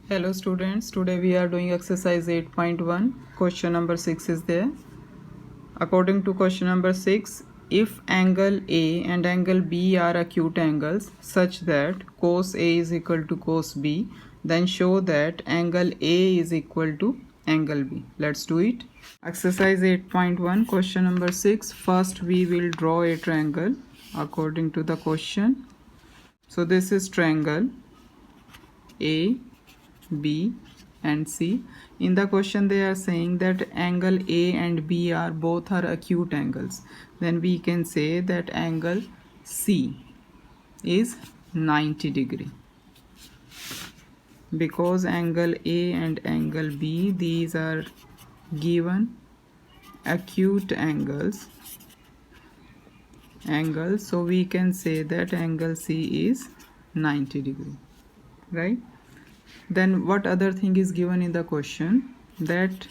Hello students, today we are doing exercise 8.1. Question number 6 is there. According to question number 6, if angle A and angle B are acute angles such that cos A is equal to cos B, then show that angle A is equal to angle B. Let's do it. Exercise 8.1, question number 6. First we will draw a triangle according to the question. So this is triangle A, B and C. In the question they are saying that angle A and B are both are acute angles. Then we can say that angle C is 90 degree. Because angle A and angle B, these are given acute angles, so we can say that angle C is 90 degree, right? Then what other thing is given in the question, that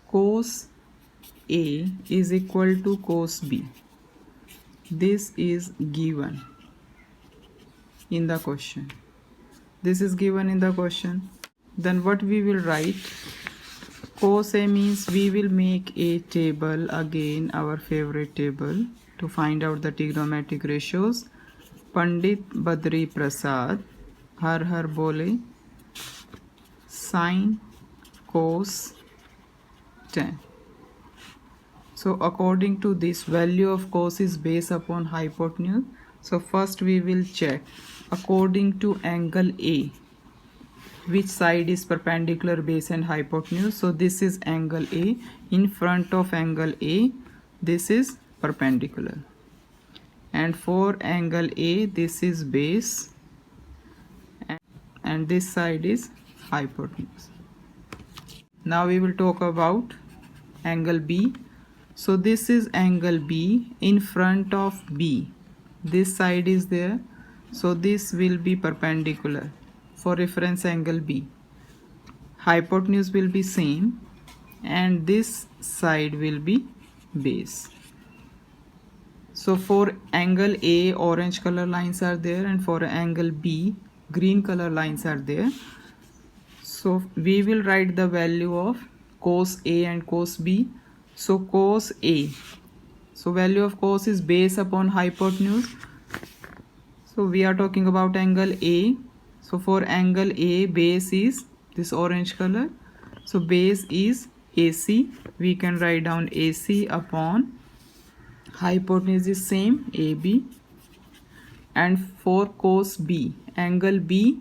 cos A is equal to cos B. This is given in the question. This is given in the question. Then what we will write, cos A means we will make a table, again our favorite table, to find out the trigonometric ratios. Pandit Badri Prasad har har bole sine cos tan. So according to this, value of cos is based upon hypotenuse. So first we will check according to angle A, which side is perpendicular base and hypotenuse. So this is angle A. In front of angle A, this is perpendicular, and for angle A, this is base and this side is hypotenuse. Now we will talk about angle B. So this is angle B. In front of B, this side is there, so this will be perpendicular for reference angle B. Hypotenuse will be same and this side will be base. So for angle A, orange color lines are there, and for angle B, green color lines are there. So we will write the value of cos A and cos B. So cos A, so value of cos is base upon hypotenuse. So we are talking about angle A. So for angle A, base is this orange color. So base is AC. We can write down AC upon hypotenuse is same, AB. And for cos B, angle B,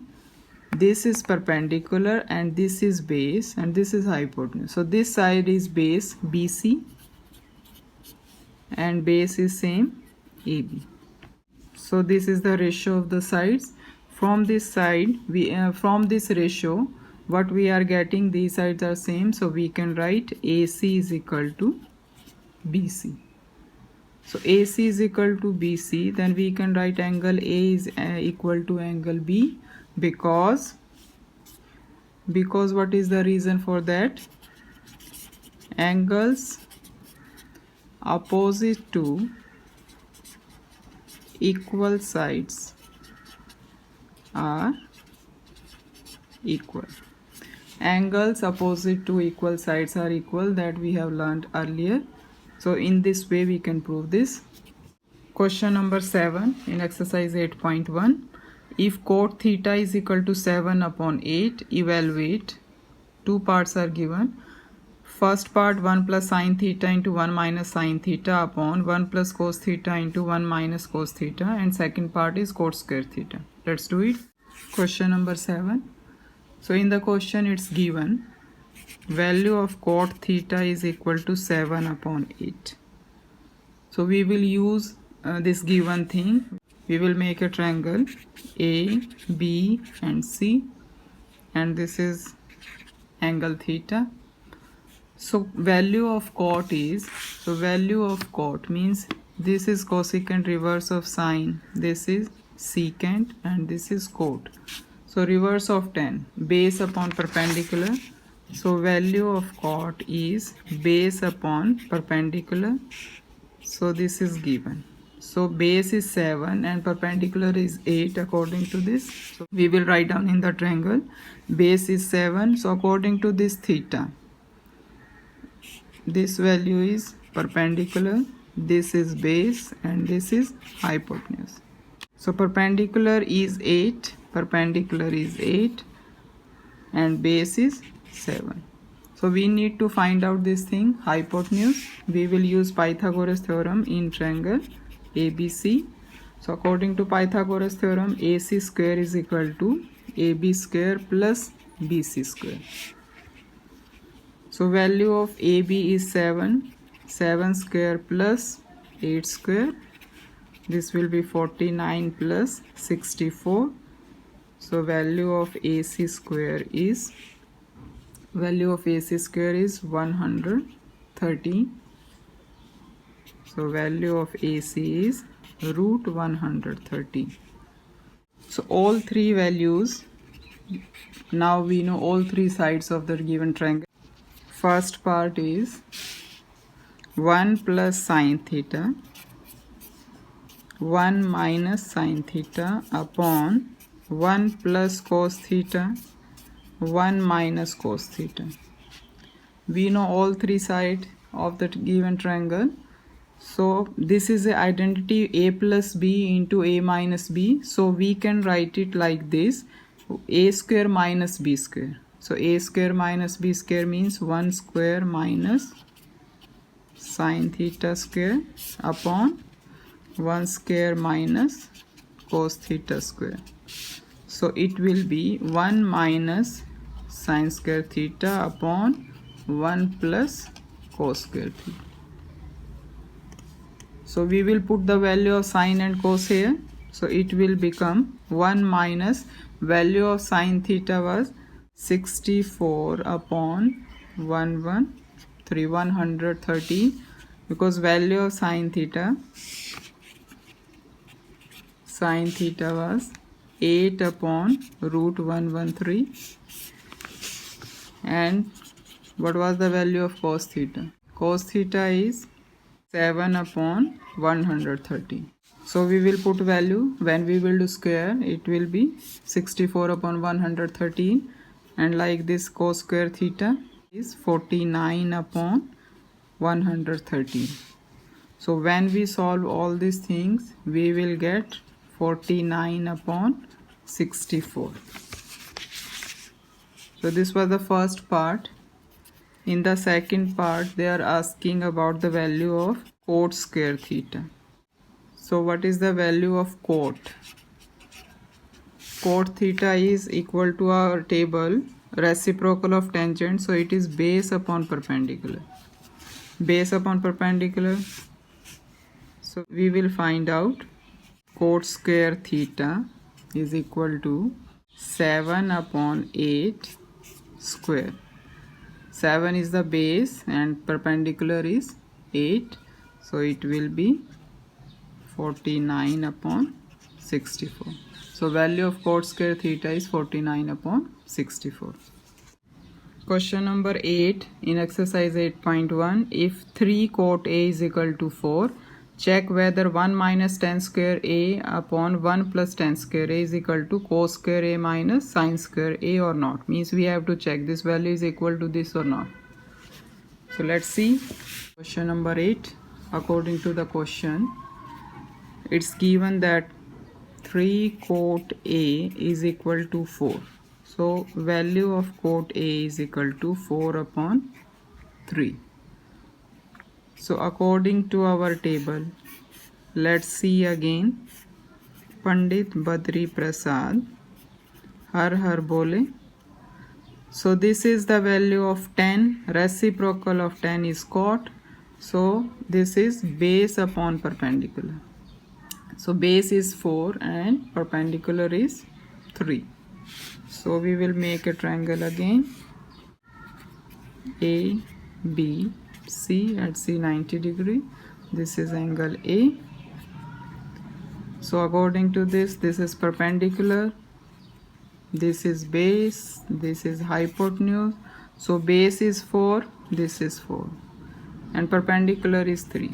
this is perpendicular and this is base and this is hypotenuse. So this side is base, BC, and base is same, AB. So this is the ratio of the sides. From this side, from this ratio, what we are getting, these sides are same, so we can write AC is equal to BC. So AC is equal to BC, then we can write angle A is equal to angle B, because what is the reason for that? Angles opposite to equal sides are equal. Angles opposite to equal sides are equal, that we have learned earlier. So in this way we can prove this. Question number 7 in exercise 8.1. If cot theta is equal to 7 upon 8, evaluate. Two parts are given. First part, 1 plus sine theta into 1 minus sine theta upon 1 plus cos theta into 1 minus cos theta, and second part is cot square theta. Let's do it. Question number 7. So in the question it's given value of cot theta is equal to 7 upon 8. So we will use this given thing. We will make a triangle A, B and C, and this is angle theta. So value of cot is, so value of cot means this is cosecant reverse of sine, this is secant, and this is cot. So reverse of tan, base upon perpendicular. So value of cot is base upon perpendicular. So this is given. So base is 7 and perpendicular is 8 according to this. So we will write down in the triangle. Base is 7. So according to this theta, this value is perpendicular, this is base, and this is hypotenuse. So perpendicular is 8, and base is 7. So we need to find out this thing, hypotenuse. We will use Pythagoras theorem in triangle ABC. So according to Pythagoras theorem, AC square is equal to AB square plus BC square. So value of AB is 7, 7 square plus 8 square. This will be 49 plus 64. So value of AC square is 130. So value of AC is root 130. So all three values, now we know all three sides of the given triangle. First part is 1 plus sine theta, 1 minus sine theta upon 1 plus cos theta, 1 minus cos theta. We know all three sides of the given triangle. So this is the identity a plus b into a minus b. So we can write it like this, a square minus b square. So a square minus b square means 1 square minus sine theta square upon 1 square minus cos theta square. So it will be 1 minus sine square theta upon 1 plus cos square theta. So we will put the value of sine and cos here. So it will become 1 minus value of sine theta was 64 upon 130, because value of sine theta was 8 upon root 113. And what was the value of cos theta? Cos theta is 7 upon 130. So we will put value. When we will do square, it will be 64 upon 113, and like this cos square theta is 49 upon 113. So when we solve all these things, we will get 49 upon 64. So this was the first part. In the second part, they are asking about the value of cot square theta. So what is the value of cot? Cot theta is equal to our table reciprocal of tangent. So it is base upon perpendicular. Base upon perpendicular. So we will find out cot square theta is equal to 7 upon 8 square. 7 is the base and perpendicular is 8. So it will be 49 upon 64. So value of cot square theta is 49 upon 64. Question number 8 in exercise 8.1. If 3 cot A is equal to 4, check whether 1 minus tan square A upon 1 plus tan square A is equal to cos square A minus sin square A or not. Means we have to check this value is equal to this or not. So let's see. Question number 8. According to the question, it's given that 3 cot A is equal to 4. So value of cot A is equal to 4 upon 3. So according to our table, let's see again. Pandit Badri Prasad, har bole. So this is the value of 10. Reciprocal of 10 is cot. So this is base upon perpendicular. So base is 4 and perpendicular is 3. So we will make a triangle again. A, B, C at C 90 degree. This is angle A. So according to this is perpendicular. This is base. This is hypotenuse. So base is 4. This is 4. And perpendicular is 3.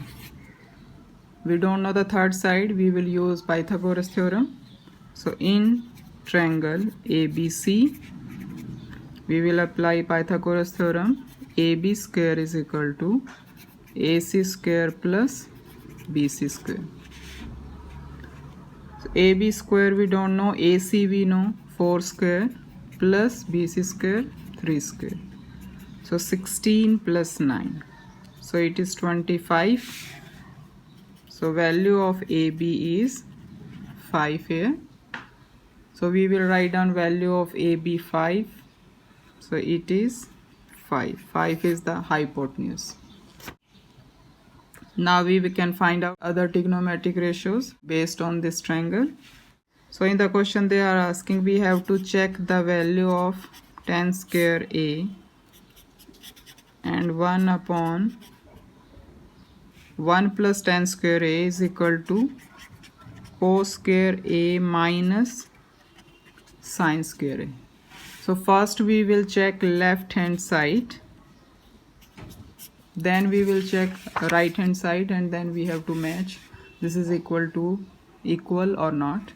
we don't know the third side, we will use Pythagoras theorem. So in triangle ABC, we will apply Pythagoras theorem. AB square is equal to AC square plus BC square. So AB square we don't know, AC we know, 4 square plus BC square 3 square. So 16 plus 9. So it is 25. So value of AB is 5 here. So we will write down value of AB 5. So it is 5. 5 is the hypotenuse. Now we can find out other trigonometric ratios based on this triangle. So in the question they are asking, we have to check the value of tan square A and 1 upon 1 plus tan square A is equal to cos square A minus sin square A. So first we will check left hand side, then we will check right hand side, and then we have to match this is equal or not.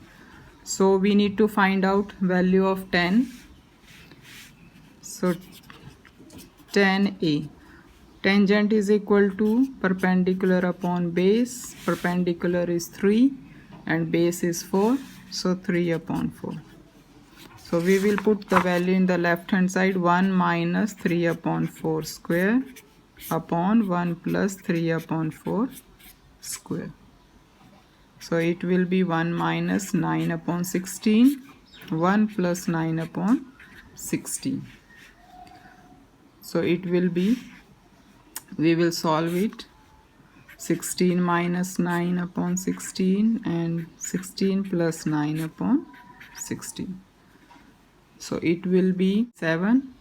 So we need to find out value of tan. So tan A, tangent is equal to perpendicular upon base. Perpendicular is 3 and base is 4, so 3 upon 4. So we will put the value in the left hand side, 1 minus 3 upon 4 square upon 1 plus 3 upon 4 square. So it will be 1 minus 9 upon 16, 1 plus 9 upon 16. So it will be, we will solve it, 16 minus 9 upon 16 and 16 plus 9 upon 16. So it will be 7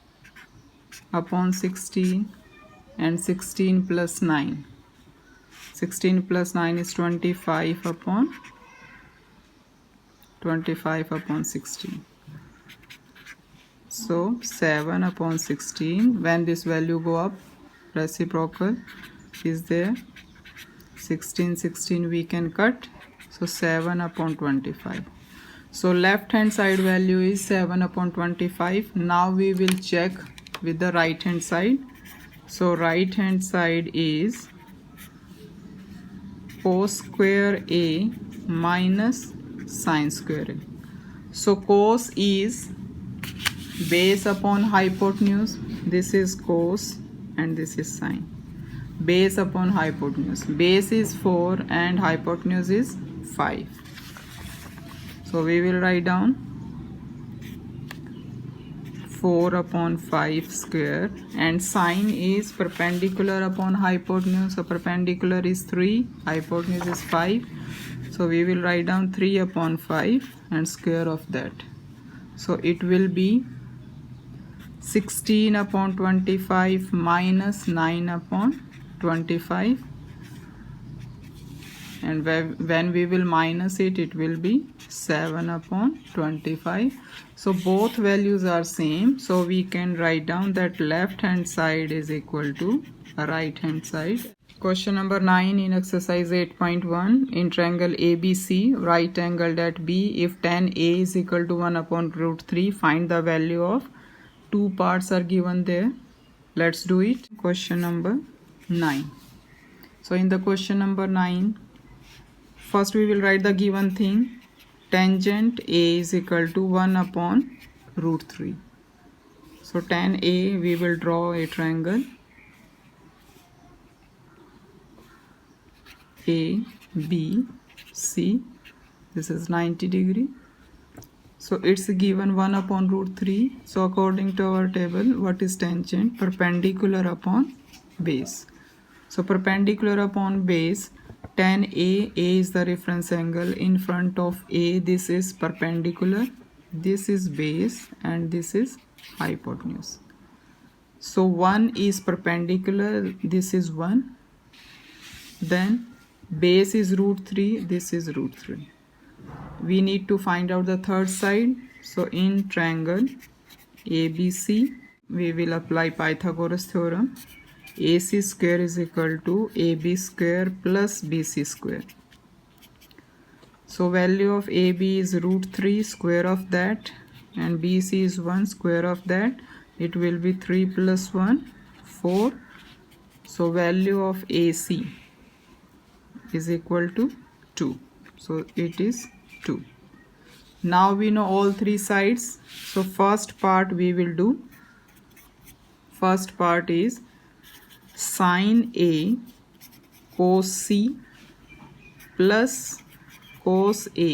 upon 16 and 16 plus 9. 16 plus 9 is 25 upon 16. So 7 upon 16. When this value go up, reciprocal is there. 16 we can cut. So 7 upon 25. So left hand side value is 7 upon 25. Now we will check with the right hand side. So right hand side is cos square A minus sin square A. So cos is base upon hypotenuse. This is cos and this is sin. Base upon hypotenuse. Base is 4 and hypotenuse is 5. So we will write down 4 upon 5 square, and sine is perpendicular upon hypotenuse. So perpendicular is 3, hypotenuse is 5. So we will write down 3 upon 5 and square of that. So it will be 16 upon 25 minus 9 upon 25. And when we will minus it, it will be 7 upon 25. So both values are same. So we can write down that left hand side is equal to right hand side. Question number 9 in exercise 8.1. In triangle ABC, right angled at B, if tan A is equal to 1 upon root 3, find the value of two parts are given there. Let's do it. Question number 9. So in the question number 9, first we will write the given thing. Tangent A is equal to 1 upon root 3. So tan A, we will draw a triangle A, B, C. This is 90 degree. So it's given 1 upon root 3. So according to our table, what is tangent? Perpendicular upon base. So perpendicular upon base, tan A is the reference angle. In front of A, this is perpendicular, this is base, and this is hypotenuse. So 1 is perpendicular, this is 1. Then base is root 3, this is root 3. We need to find out the third side. So in triangle ABC, we will apply Pythagoras theorem. AC square is equal to AB square plus BC square. So value of AB is root 3 square of that, and BC is 1 square of that. It will be 3 plus 1, 4. So value of AC is equal to 2. So it is 2. Now we know all three sides. So first part we will do. First part is sine A cos C plus cos A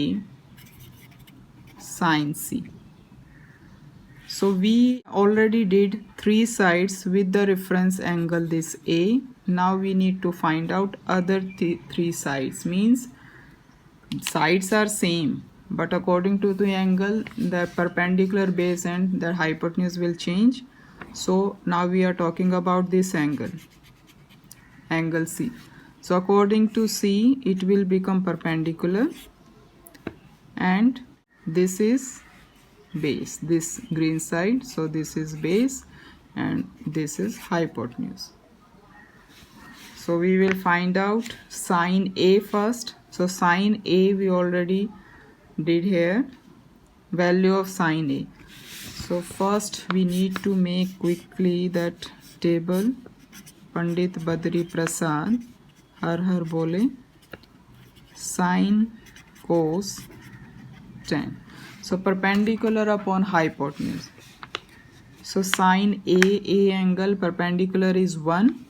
sine C. So we already did three sides with the reference angle this A. Now we need to find out other three sides. Means sides are same, but according to the angle, the perpendicular base and the hypotenuse will change. So now we are talking about this angle C. So according to C, it will become perpendicular, and this is base, this green side. So this is base and this is hypotenuse. So we will find out sine A first. So sine A we already did here, value of sine A. So first we need to make quickly that table. Pandit Badri Prasad har har bole sine cos tan. So perpendicular upon hypotenuse. So sine A angle perpendicular is 1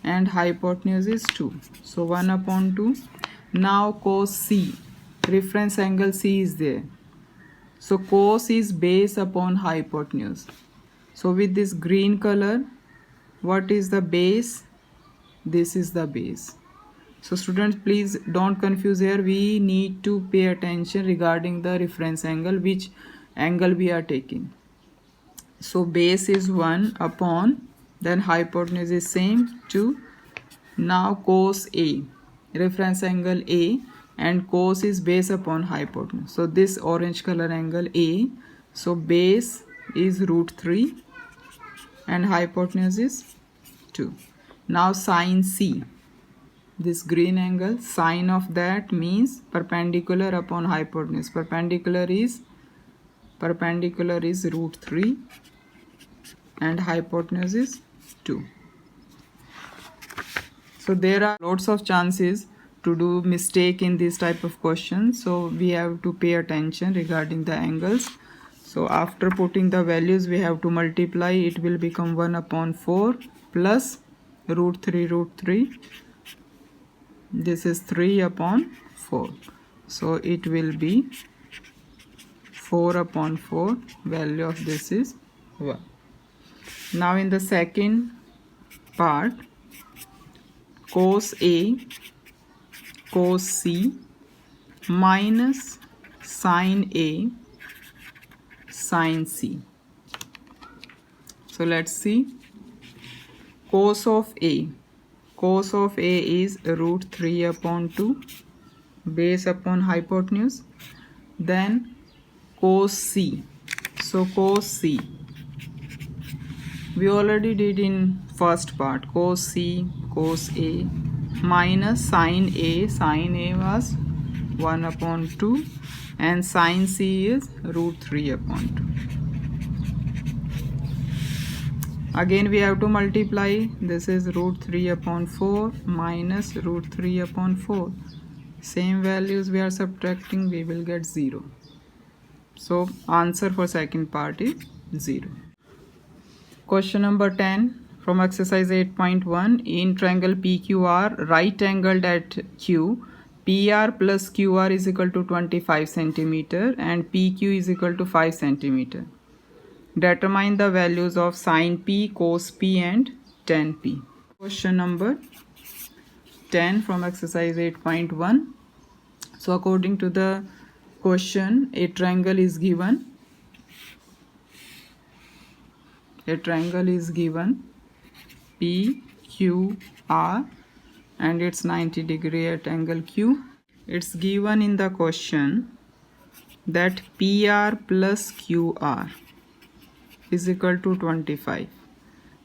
and hypotenuse is 2. So 1 upon 2. Now cos C, reference angle C is there. So cos is base upon hypotenuse. So with this green color, what is the base? This is the base. So students, please don't confuse here. We need to pay attention regarding the reference angle, which angle we are taking. So base is 1 upon, then hypotenuse is same 2. Now cos A, reference angle A, and cos is base upon hypotenuse. So this orange color angle A. So base is root 3 and hypotenuse is 2. Now sine C, this green angle, sine of that means perpendicular upon hypotenuse. Perpendicular is root 3 and hypotenuse is 2. So there are lots of chances to do mistake in this type of question. So we have to pay attention regarding the angles. So after putting the values, we have to multiply. It will become 1 upon 4 plus root 3. This is 3 upon 4. So it will be 4 upon 4. Value of this is 1. Now in the second part, cos A cos C minus sine A sine C. So let's see. Cos of A. Cos of A is root 3 upon 2, base upon hypotenuse. Then cos C. So cos C, we already did in first part. Cos C cos A minus sine A. Sine A was 1 upon 2 and sine C is root 3 upon 2. Again we have to multiply. This is root 3 upon 4 minus root 3 upon 4. Same values we are subtracting, we will get 0. So answer for second part is 0. Question number 10 from exercise 8.1. In triangle PQR, right angled at Q, PR plus QR is equal to 25 centimeter and PQ is equal to 5 centimeter. Determine the values of sin P, cos P and tan P. Question number 10 from exercise 8.1. So according to the question, a triangle is given. A triangle is given PQR and it's 90 degree at angle Q. It's given in the question that PR plus QR is equal to 25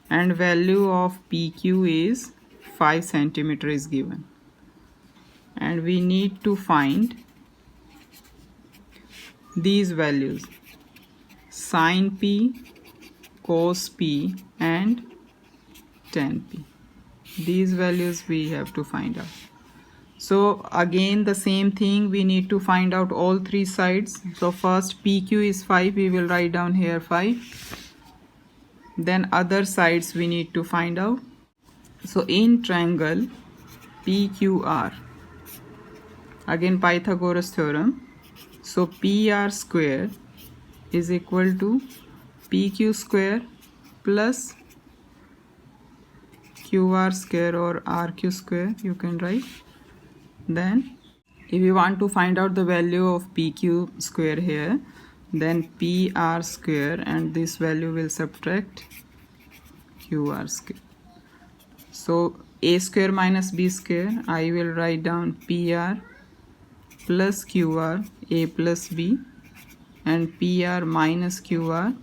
and value of PQ is 5 centimeter is given, and we need to find these values: sin p, cos p, and tan p. These values we have to find out. So again the same thing, we need to find out all three sides. So first PQ is 5, we will write down here 5. Then other sides we need to find out. So in triangle PQR, again Pythagoras theorem, so PR square is equal to PQ square plus QR square or RQ square, you can write. Then if you want to find out the value of PQ square here, then PR square and this value will subtract QR square. So A square minus B square, I will write down PR plus QR A plus B, and PR minus QR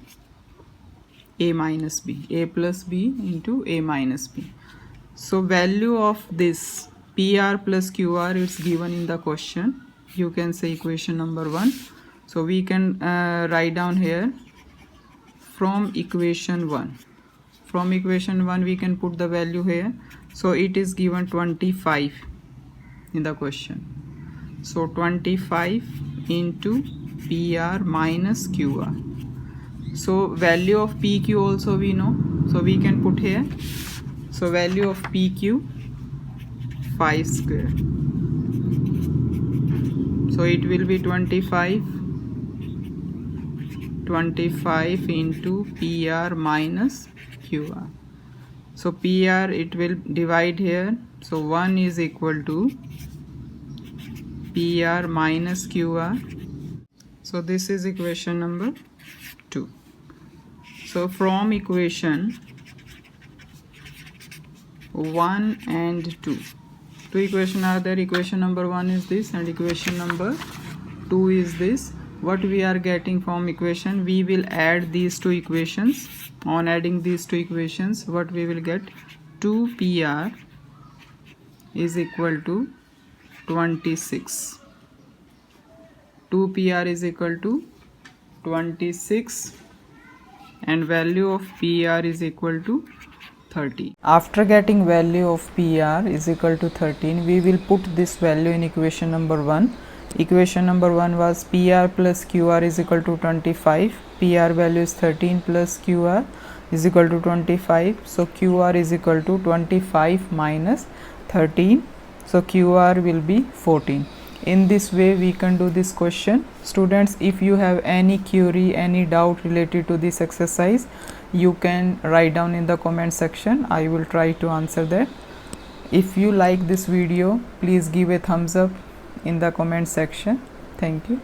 A minus B, A plus B into A minus B. So value of this PR plus QR is given in the question. You can say equation number 1. So we can write down here from equation 1. From equation 1 we can put the value here. So it is given 25 in the question. So 25 into PR minus QR. So value of PQ also we know. So we can put here. So value of PQ 5 square. So it will be 25 into PR minus QR. So PR it will divide here. So 1 is equal to PR minus QR. So this is equation number 2. So from equation 1 and 2. Two equations are there. Equation number 1 is this and equation number 2 is this. What we are getting from equation, we will add these two equations. On adding these two equations, what we will get, 2PR is equal to 26. 2PR is equal to 26 and value of PR is equal to 30. After getting value of PR is equal to 13, we will put this value in equation number 1. Equation number 1 was PR plus QR is equal to 25. PR value is 13 plus QR is equal to 25. So QR is equal to 25 minus 13. So QR will be 14. In this way we can do this question. Students, if you have any query, any doubt related to this exercise, you can write down in the comment section. I will try to answer that. If you like this video, please give a thumbs up in the comment section. Thank you.